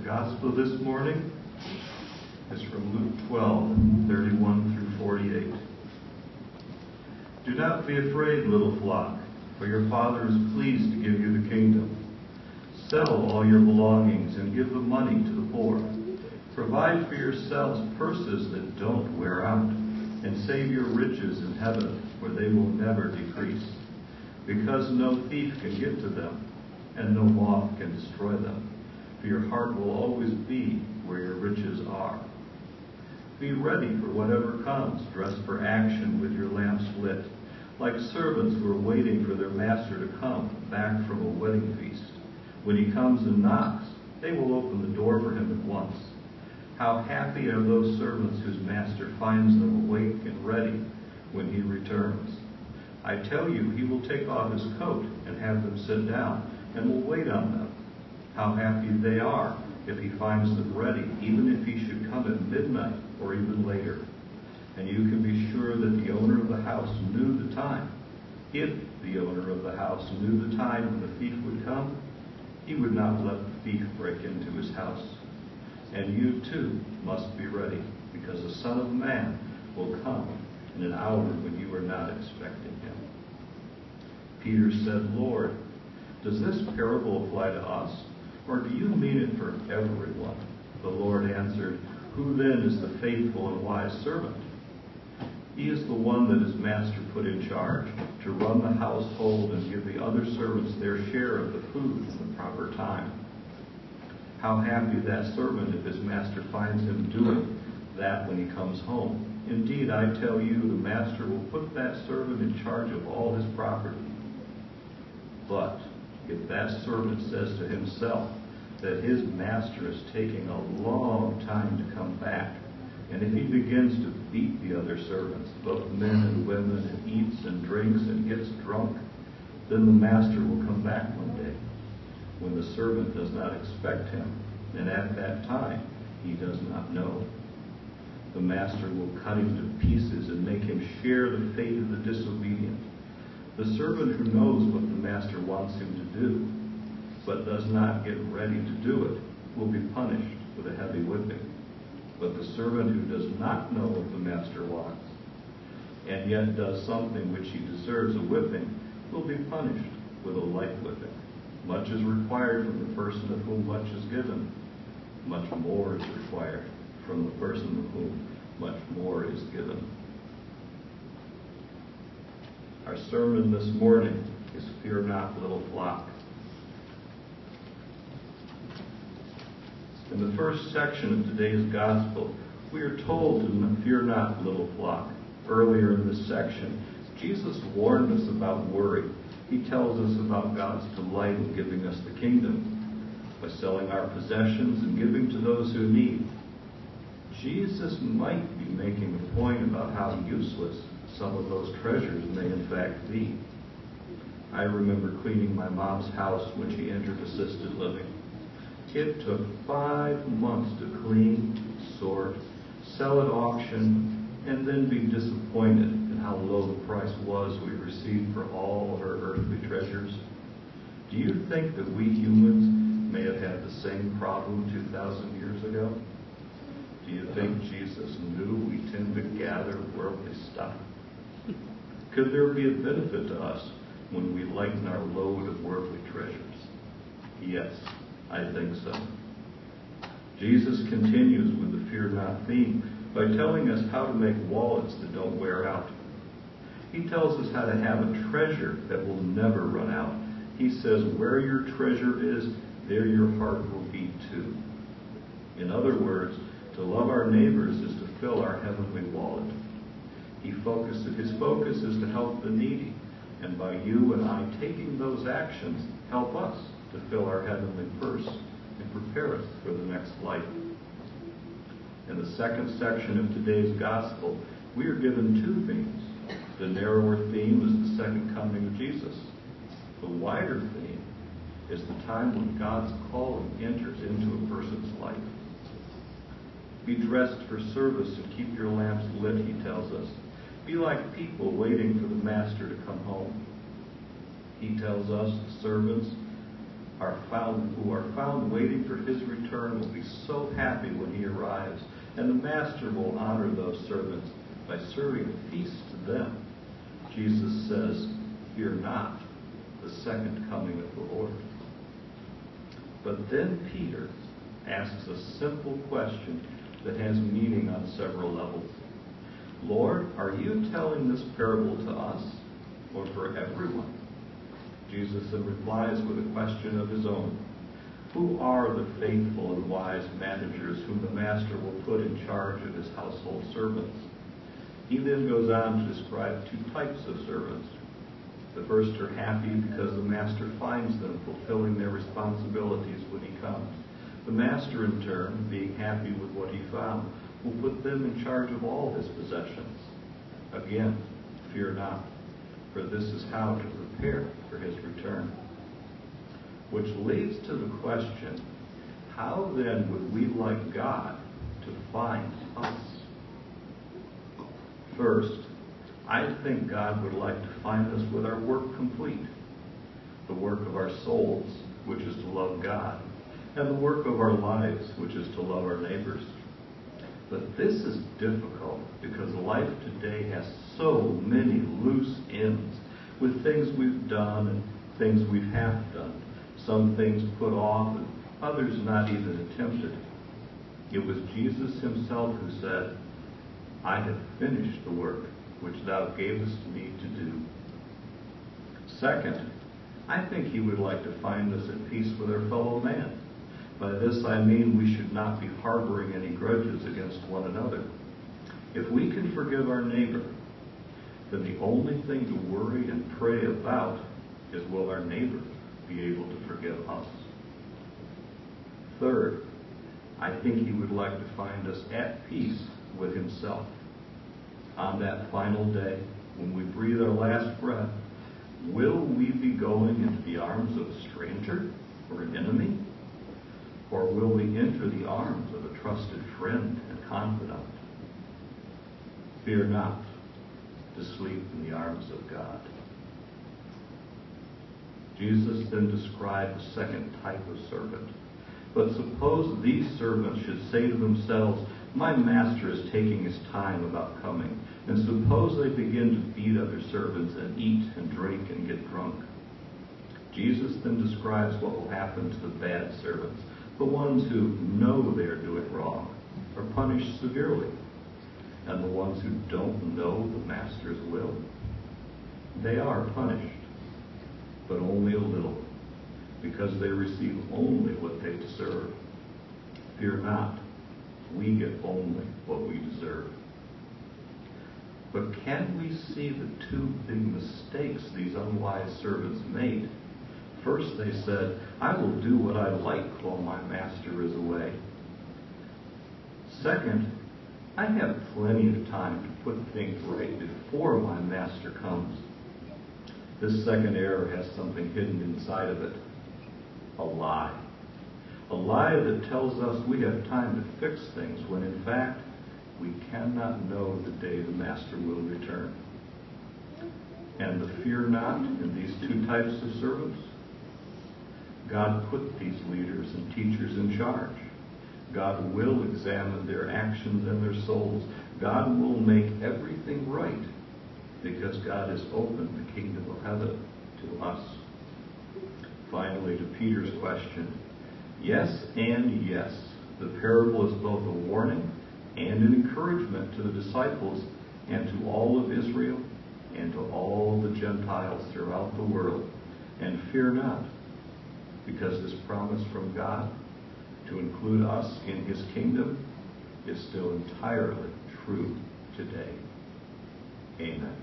Gospel this morning is from Luke 12:31 through 48. Do not be afraid, little flock, for your Father is pleased to give you the kingdom. Sell all your belongings and give the money to the poor. Provide for yourselves purses that don't wear out, and save your riches in heaven, where they will never decrease, because no thief can get to them, and no moth can destroy them. For your heart will always be where your riches are. Be ready for whatever comes, dressed for action with your lamps lit, like servants who are waiting for their master to come back from a wedding feast. When he comes and knocks, they will open the door for him at once. How happy are those servants whose master finds them awake and ready when he returns. I tell you, he will take off his coat and have them sit down, and will wait on them. How happy they are if he finds them ready, even if he should come at midnight or even later. And you can be sure that the owner of the house knew the time. If the owner of the house knew the time when the thief would come, he would not let the thief break into his house. And you too must be ready, because the Son of Man will come in an hour when you are not expecting him. Peter said, Lord, does this parable apply to us, or do you mean it for everyone? The Lord answered, Who then is the faithful and wise servant? He is the one that his master put in charge to run the household and give the other servants their share of the food in the proper time. How happy that servant if his master finds him doing that when he comes home. Indeed, I tell you, the master will put that servant in charge of all his property. But if that servant says to himself that his master is taking a long time to come back, and if he begins to beat the other servants, both men and women, and eats and drinks and gets drunk, then the master will come back one day, when the servant does not expect him, and at that time he does not know. The master will cut him to pieces and make him share the fate of the disobedient. The servant who knows what the master wants him to do, but does not get ready to do it, will be punished with a heavy whipping. But the servant who does not know what the master wants, and yet does something which he deserves a whipping, will be punished with a light whipping. Much is required from the person of whom much is given. Much more is required from the person of whom much more is given. Our sermon this morning is Fear Not, Little Flock. In the first section of today's Gospel, we are told to fear not, little flock. Earlier in this section, Jesus warned us about worry. He tells us about God's delight in giving us the kingdom by selling our possessions and giving to those who need. Jesus might be making a point about how useless some of those treasures may in fact be. I remember cleaning my mom's house when she entered assisted living. It took 5 months to clean, sort, sell at auction, and then be disappointed in how low the price was we received for all of our earthly treasures. Do you think that we humans may have had the same problem 2,000 years ago? Do you think Jesus knew we tend to gather worldly stuff? Could there be a benefit to us when we lighten our load of worldly treasures? Yes, I think so. Jesus continues with the fear not theme by telling us how to make wallets that don't wear out. He tells us how to have a treasure that will never run out. He says, where your treasure is, there your heart will be too. In other words, to love our neighbors is to fill our heavenly wallet. His focus is to help the needy, and by you and I taking those actions, help us to fill our heavenly purse and prepare us for the next life. In the second section of today's Gospel, we are given 2 themes. The narrower theme is the second coming of Jesus. The wider theme is the time when God's calling enters into a person's life. Be dressed for service and keep your lamps lit, he tells us. Be like people waiting for the master to come home. He tells us, the servants, who are found waiting for his return will be so happy when he arrives, and the master will honor those servants by serving a feast to them. Jesus says, "Fear not the second coming of the Lord." But then Peter asks a simple question that has meaning on several levels. "Lord, are you telling this parable to us or for everyone?" Jesus then replies with a question of his own. Who are the faithful and wise managers whom the master will put in charge of his household servants? He then goes on to describe two types of servants. The first are happy because the master finds them fulfilling their responsibilities when he comes. The master, in turn, being happy with what he found, will put them in charge of all his possessions. Again, fear not, for this is how to prepare for his return. Which leads to the question, how then would we like God to find us? First, I think God would like to find us with our work complete. The work of our souls, which is to love God, and the work of our lives, which is to love our neighbors. But this is difficult because life today has so many loose ends with things we've done and things we have done. Some things put off and others not even attempted. It was Jesus himself who said, "I have finished the work which thou gavest me to do." Second, I think he would like to find us at peace with our fellow man. By this I mean we should not be harboring any grudges against one another. If we can forgive our neighbor, then the only thing to worry and pray about is, will our neighbor be able to forgive us? Third, I think he would like to find us at peace with himself. On that final day, when we breathe our last breath, will we be going into the arms of a stranger or an enemy? Or will we enter the arms of a trusted friend and confidant? Fear not to sleep in the arms of God. Jesus then described the second type of servant. But suppose these servants should say to themselves, "My master is taking his time about coming." And suppose they begin to beat other servants and eat and drink and get drunk. Jesus then describes what will happen to the bad servants. The ones who know they are doing wrong are punished severely. And the ones who don't know the master's will, they are punished, but only a little, because they receive only what they deserve. Fear not, we get only what we deserve. But can we see the two big mistakes these unwise servants made? First, they said, "I will do what I like while my master is away." Second, "I have plenty of time to put things right before my master comes." This second error has something hidden inside of it. A lie. A lie that tells us we have time to fix things when in fact we cannot know the day the master will return. And the fear not in these two types of servants? God put these leaders and teachers in charge. God will examine their actions and their souls. God will make everything right because God has opened the kingdom of heaven to us. Finally, to Peter's question, yes and yes, the parable is both a warning and an encouragement to the disciples and to all of Israel and to all the Gentiles throughout the world. And fear not, because this promise from God to include us in his kingdom is still entirely true today. Amen.